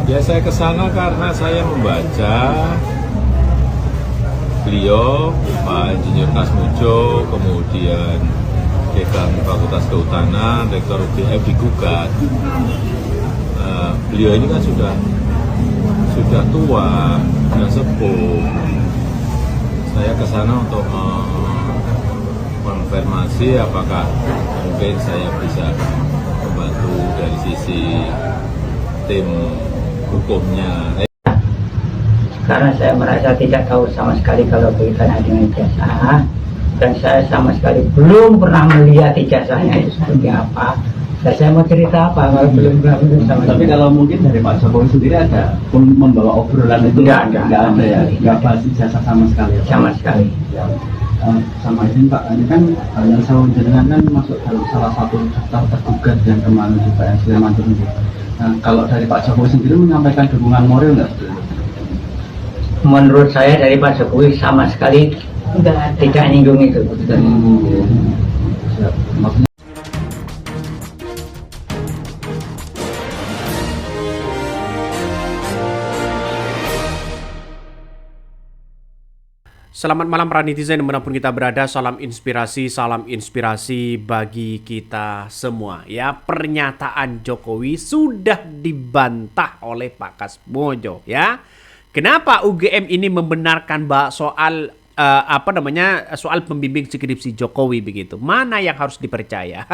Ya saya ke sana karena saya membaca beliau, Pak Insinyur Kasmujo, kemudian Dekan Fakultas Kehutanan, Rektor UGM digugat. Beliau ini kan sudah tua, sudah sepuh. Saya ke sana untuk konfirmasi apakah mungkin saya bisa membantu dari sisi tim hukumnya. Karena saya merasa tidak tahu sama sekali kalau kaitannya dengan ijazah, dan saya sama sekali belum pernah melihat ijazahnya itu seperti apa. Dan saya mau cerita apa kalau belum pernah melihat sama. Tapi kalau mungkin dari Pak Jokowi sendiri ada membawa obrolan itu enggak ada ya, nggak bahas ijazah sama sekali. Ya, sama sekali. Ya. Sama izin Pak, ini kan yang saya jenengan kan masuk dalam salah satu daftar tergugat yang kemarin juga yang Sleman itu. Nah, kalau dari Pak Jokowi sendiri menyampaikan dukungan moral nggak? Menurut saya dari Pak Jokowi sama sekali tidak nyinggung itu. Maksudnya Selamat malam para netizen dimanapun kita berada, salam inspirasi bagi kita semua. Ya, pernyataan Jokowi sudah dibantah oleh Pak Kasmojo. Ya, kenapa UGM ini membenarkan soal soal pembimbing skripsi Jokowi begitu? Mana yang harus dipercaya?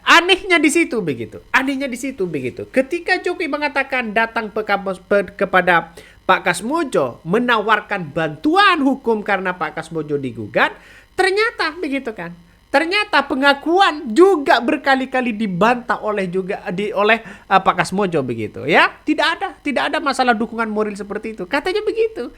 Anehnya di situ begitu. Ketika Jokowi mengatakan datang kepada Pak Kasmojo menawarkan bantuan hukum karena Pak Kasmojo digugat, ternyata begitu kan. Ternyata pengakuan juga berkali-kali dibantah oleh Pak Kasmojo begitu ya. Tidak ada masalah dukungan moral seperti itu. Katanya begitu.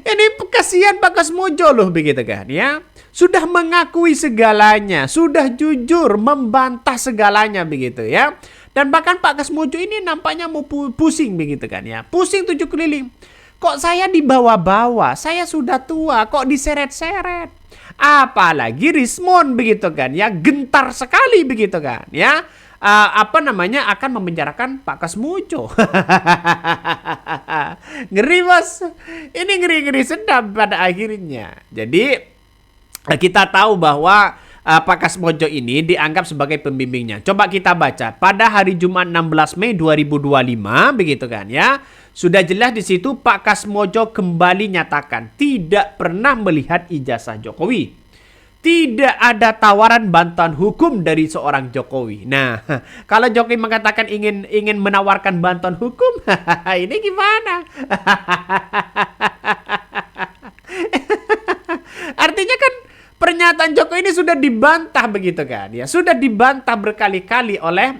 Ini kasihan Pak Kasmojo loh begitu kan ya. Sudah mengakui segalanya, sudah jujur membantah segalanya begitu ya. Dan bahkan Pak Kasmojo ini nampaknya mau pusing begitu kan ya. Pusing 7 keliling. Kok saya dibawa-bawa? Saya sudah tua, kok diseret-seret? Apalagi Rismon begitu kan ya, gentar sekali begitu kan ya. Akan memenjarakan Pak Kasmojo. Ngeri bos. Ini ngeri sedap pada akhirnya. Jadi kita tahu bahwa Pak Kasmojo ini dianggap sebagai pembimbingnya. Coba kita baca pada hari Jumat 16 Mei 2025 begitu kan ya. Sudah jelas di situ Pak Kasmojo kembali nyatakan tidak pernah melihat ijazah Jokowi. Tidak ada tawaran bantuan hukum dari seorang Jokowi. Nah, kalau Jokowi mengatakan ingin menawarkan bantuan hukum, ini gimana? Artinya kan pernyataan Jokowi ini sudah dibantah begitu kan? Ya, sudah dibantah berkali-kali oleh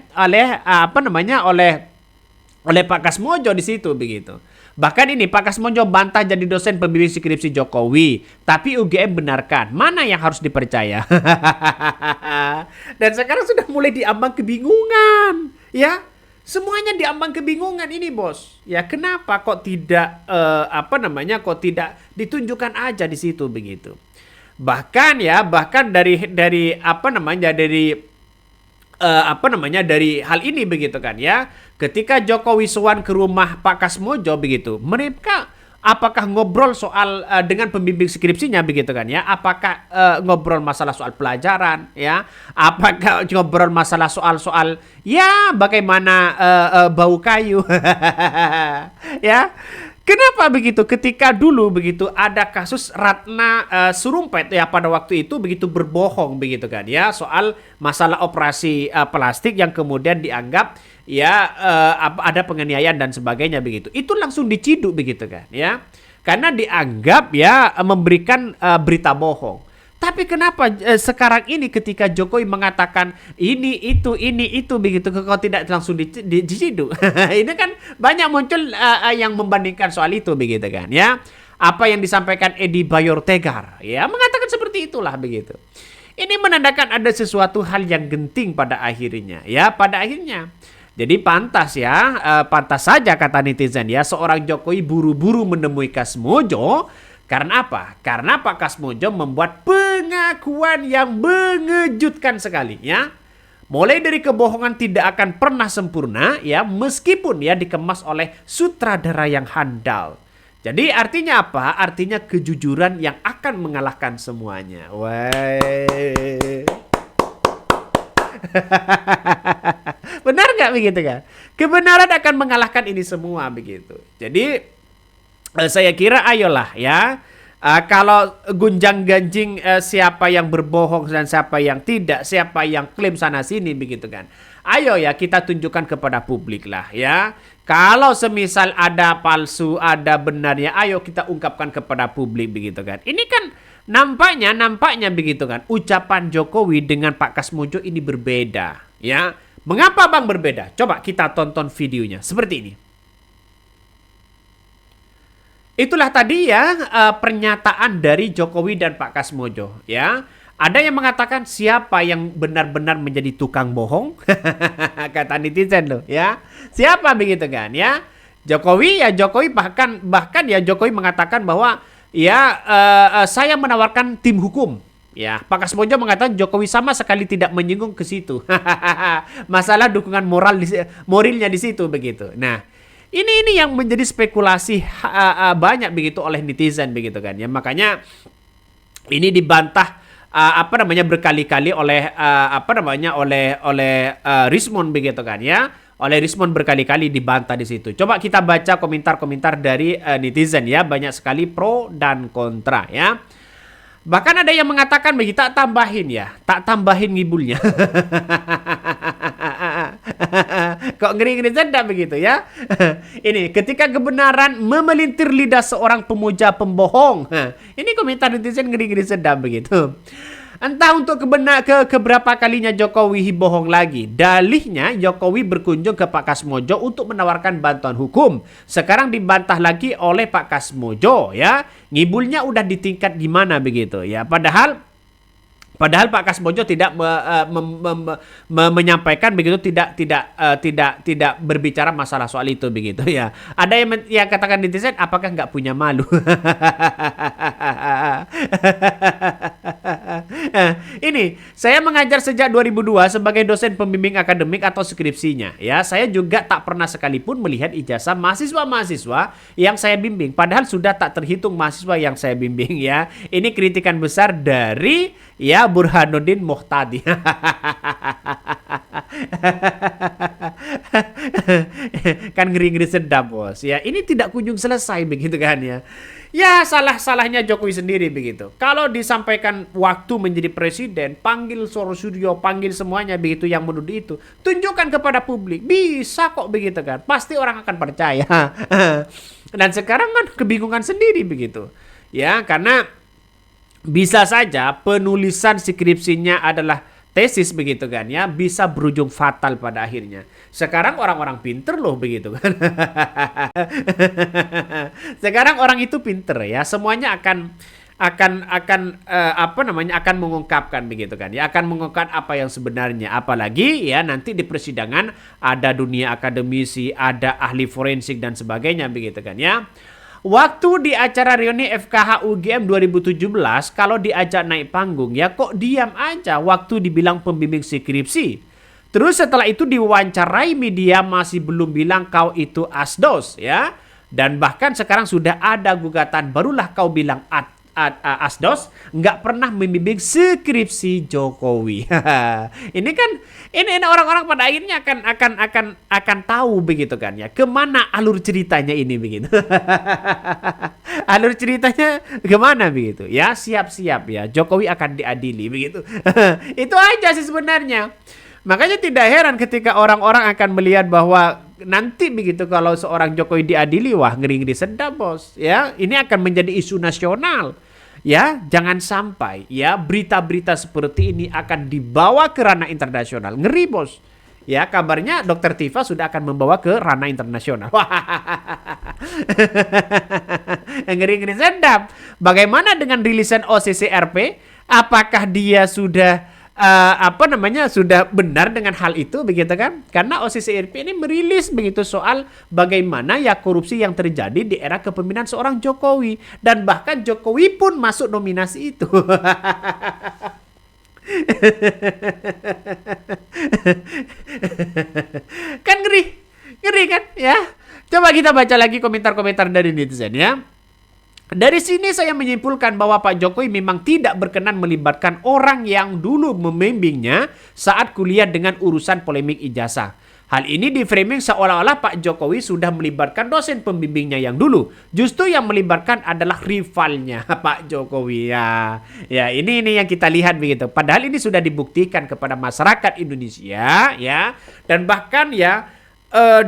Pak Kasmojo di situ begitu. Bahkan ini Pak Kasmojo bantah jadi dosen pembimbing skripsi Jokowi, tapi UGM benarkan. Mana yang harus dipercaya? Dan sekarang sudah mulai diambang kebingungan, ya. Semuanya diambang kebingungan ini, Bos. Ya, kenapa kok tidak kok tidak ditunjukkan aja di situ begitu. Bahkan dari hal ini begitu kan ya. Ketika Jokowi sowan ke rumah Pak Kasmojo begitu, mereka apakah ngobrol soal dengan pembimbing skripsinya begitu kan ya? Apakah ngobrol masalah soal pelajaran ya? Apakah ngobrol masalah soal ya bagaimana bau kayu ya? Kenapa begitu? Ketika dulu begitu ada kasus Ratna Sarumpait ya pada waktu itu begitu berbohong begitu kan ya soal masalah operasi plastik yang kemudian dianggap ya ada penganiayaan dan sebagainya begitu. Itu langsung diciduk begitu kan ya. Karena dianggap ya memberikan berita bohong. Tapi kenapa sekarang ini ketika Jokowi mengatakan ini itu begitu kok tidak langsung diciduk? Ini kan banyak muncul yang membandingkan soal itu begitu kan ya. Apa yang disampaikan Edi Bayor Tegar ya mengatakan seperti itulah begitu. Ini menandakan ada sesuatu hal yang genting pada akhirnya ya pada akhirnya. Jadi pantas saja kata netizen ya seorang Jokowi buru-buru menemui Kasmojo Karena apa? Karena Pak Kasmojo membuat pengakuan yang mengejutkan sekali, ya. Mulai dari kebohongan tidak akan pernah sempurna, ya, meskipun ya dikemas oleh sutradara yang handal. Jadi artinya apa? Artinya kejujuran yang akan mengalahkan semuanya. Wah. Benar nggak begitu kan? Kebenaran akan mengalahkan ini semua begitu. Jadi saya kira ayolah ya. Kalau gunjang-ganjing siapa yang berbohong dan siapa yang tidak, siapa yang klaim sana sini begitu kan. Ayo ya kita tunjukkan kepada publik lah ya. Kalau semisal ada palsu, ada benarnya, ayo kita ungkapkan kepada publik begitu kan. Ini kan nampaknya begitu kan. Ucapan Jokowi dengan Pak Kasmojo ini berbeda ya. Mengapa Bang berbeda? Coba kita tonton videonya seperti ini. Itulah tadi ya pernyataan dari Jokowi dan Pak Kasmojo ya. Ada yang mengatakan siapa yang benar-benar menjadi tukang bohong? Kata netizen loh ya. Siapa begitu kan ya? Jokowi bahkan ya Jokowi mengatakan bahwa ya saya menawarkan tim hukum. Ya, Pak Kasmojo mengatakan Jokowi sama sekali tidak menyinggung ke situ. Masalah dukungan moralnya di situ begitu. Nah, ini yang menjadi spekulasi banyak begitu oleh netizen begitu kan ya. Makanya ini dibantah berkali-kali oleh Rismond begitu kan ya. Oleh Rismond berkali-kali dibantah di situ. Coba kita baca komentar-komentar dari netizen ya, banyak sekali pro dan kontra ya. Bahkan ada yang mengatakan begitu, tak tambahin ngibulnya. Kok ngeri-ngeri sedap begitu ya. Ini ketika kebenaran memelintir lidah seorang pemuja pembohong. Ini komentar netizen ngeri-ngeri sedap begitu. Entah untuk keberapa kalinya Jokowi bohong lagi. Dalihnya Jokowi berkunjung ke Pak Kasmojo untuk menawarkan bantuan hukum. Sekarang dibantah lagi oleh Pak Kasmojo ya. Ngibulnya udah di tingkat gimana begitu ya. Padahal Pak Kasmojo tidak menyampaikan begitu, tidak berbicara masalah soal itu begitu ya. Ada yang katakan netizen, apakah nggak punya malu? Ini saya mengajar sejak 2002 sebagai dosen pembimbing akademik atau skripsinya ya. Saya juga tak pernah sekalipun melihat ijazah mahasiswa yang saya bimbing. Padahal sudah tak terhitung mahasiswa yang saya bimbing ya. Ini kritikan besar dari ya Burhanuddin Muhtadi. Kan ngeri-ngeri sedap bos ya. Ini tidak kunjung selesai begitu kan ya. Ya salah-salahnya Jokowi sendiri begitu. Kalau disampaikan waktu menjadi presiden, panggil Soro Suryo, panggil semuanya begitu yang menuduh itu, tunjukkan kepada publik. Bisa kok begitu kan. Pasti orang akan percaya. Dan sekarang kan kebingungan sendiri begitu. Ya karena bisa saja penulisan skripsinya adalah tesis begitu kan ya, bisa berujung fatal pada akhirnya. Sekarang orang-orang pinter loh begitu kan. Sekarang orang itu pinter ya, semuanya akan mengungkapkan begitu kan ya, akan mengungkapkan apa yang sebenarnya. Apalagi ya nanti di persidangan ada dunia akademisi, ada ahli forensik dan sebagainya begitu kan ya. Waktu di acara reuni FKH UGM 2017, kalau diajak naik panggung ya kok diam aja waktu dibilang pembimbing skripsi. Terus setelah itu diwawancarai media masih belum bilang kau itu asdos ya. Dan bahkan sekarang sudah ada gugatan, barulah kau bilang asdos, nggak pernah membimbing skripsi Jokowi. Ini kan ini orang-orang pada akhirnya akan tahu begitu kan ya, kemana alur ceritanya ini begitu. Alur ceritanya kemana begitu ya, siap-siap ya Jokowi akan diadili begitu. Itu aja sih sebenarnya. Makanya tidak heran ketika orang-orang akan melihat bahwa nanti begitu kalau seorang Jokowi diadili, wah ngeri-ngeri sedap bos ya. Ini akan menjadi isu nasional ya. Jangan sampai ya berita-berita seperti ini akan dibawa ke ranah internasional. Ngeri bos ya, kabarnya Dr. Tifa sudah akan membawa ke ranah internasional. Ngeri-ngeri sedap. Bagaimana dengan rilisan OCCRP? Apakah dia sudah apa namanya sudah benar dengan hal itu begitu kan? Karena OCCRP ini merilis begitu soal bagaimana ya korupsi yang terjadi di era kepemimpinan seorang Jokowi, dan bahkan Jokowi pun masuk nominasi itu. Kan ngeri kan ya. Coba kita baca lagi komentar-komentar dari netizen ya. Dari sini saya menyimpulkan bahwa Pak Jokowi memang tidak berkenan melibatkan orang yang dulu membimbingnya saat kuliah dengan urusan polemik ijazah. Hal ini di-framing seolah-olah Pak Jokowi sudah melibatkan dosen pembimbingnya yang dulu. Justru yang melibatkan adalah rivalnya Pak Jokowi. Ya, ini yang kita lihat begitu. Padahal ini sudah dibuktikan kepada masyarakat Indonesia ya, dan bahkan ya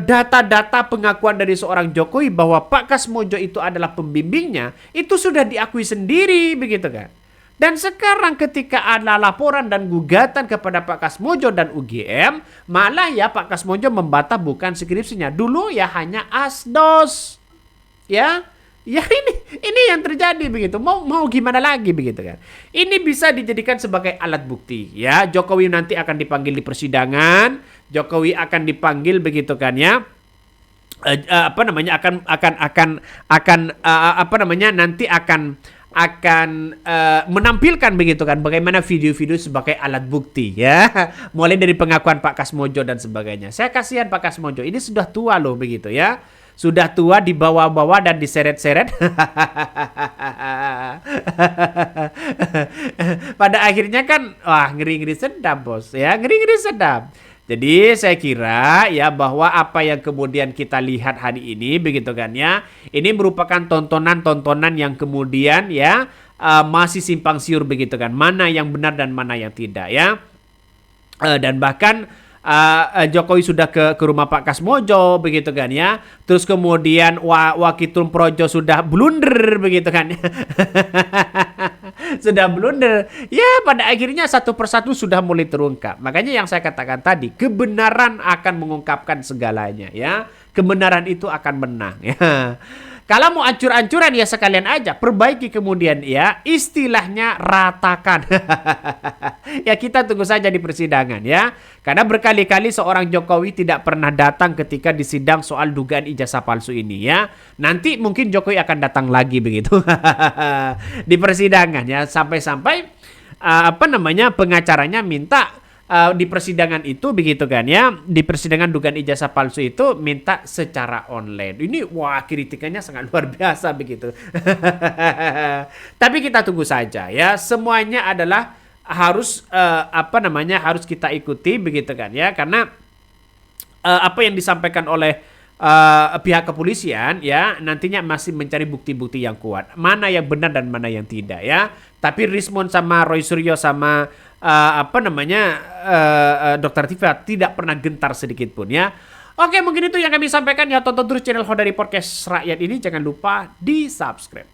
data-data pengakuan dari seorang Jokowi bahwa Pak Kasmojo itu adalah pembimbingnya itu sudah diakui sendiri begitu kan. Dan sekarang ketika ada laporan dan gugatan kepada Pak Kasmojo dan UGM, malah ya Pak Kasmojo membantah bukan skripsinya. Dulu ya hanya asdos. Ya ini yang terjadi begitu. Mau gimana lagi begitu kan. Ini bisa dijadikan sebagai alat bukti ya. Jokowi nanti akan dipanggil di persidangan. Jokowi akan dipanggil begitu kan ya. Nanti akan menampilkan begitu kan bagaimana video-video sebagai alat bukti ya. Mulai dari pengakuan Pak Kasmojo dan sebagainya. Saya kasihan Pak Kasmojo, ini sudah tua loh begitu ya. Sudah tua, dibawa-bawa dan diseret-seret. Pada akhirnya kan wah ngeri-ngeri sedap bos ya, ngeri-ngeri sedap. Jadi saya kira ya bahwa apa yang kemudian kita lihat hari ini begitu kan ya, ini merupakan tontonan-tontonan yang kemudian ya masih simpang siur begitu kan, mana yang benar dan mana yang tidak ya. Dan bahkan Jokowi sudah ke rumah Pak Kasmojo begitu kan ya. Terus kemudian Wakitum Projo sudah blunder begitu kan. Sudah blunder. Ya pada akhirnya satu persatu sudah mulai terungkap. Makanya yang saya katakan tadi, kebenaran akan mengungkapkan segalanya ya. Kebenaran itu akan menang ya. Kalau mau ancur-ancuran ya sekalian aja perbaiki kemudian ya, istilahnya ratakan. Ya kita tunggu saja di persidangan ya. Karena berkali-kali seorang Jokowi tidak pernah datang ketika disidang soal dugaan ijazah palsu ini ya. Nanti mungkin Jokowi akan datang lagi begitu. Di persidangan ya, sampai-sampai pengacaranya minta di persidangan itu begitu kan ya, di persidangan dugaan ijazah palsu itu minta secara online. Ini wah kritikannya sangat luar biasa begitu. Tapi kita tunggu saja ya, semuanya adalah harus harus kita ikuti begitu kan ya, karena apa yang disampaikan oleh pihak kepolisian ya nantinya masih mencari bukti-bukti yang kuat, mana yang benar dan mana yang tidak ya. Tapi Rismon sama Roy Suryo sama Dr. Tifa tidak pernah gentar sedikit pun ya. Oke, mungkin itu yang kami sampaikan ya. Tonton terus channel Hodari Podcast Rakyat ini, jangan lupa di subscribe.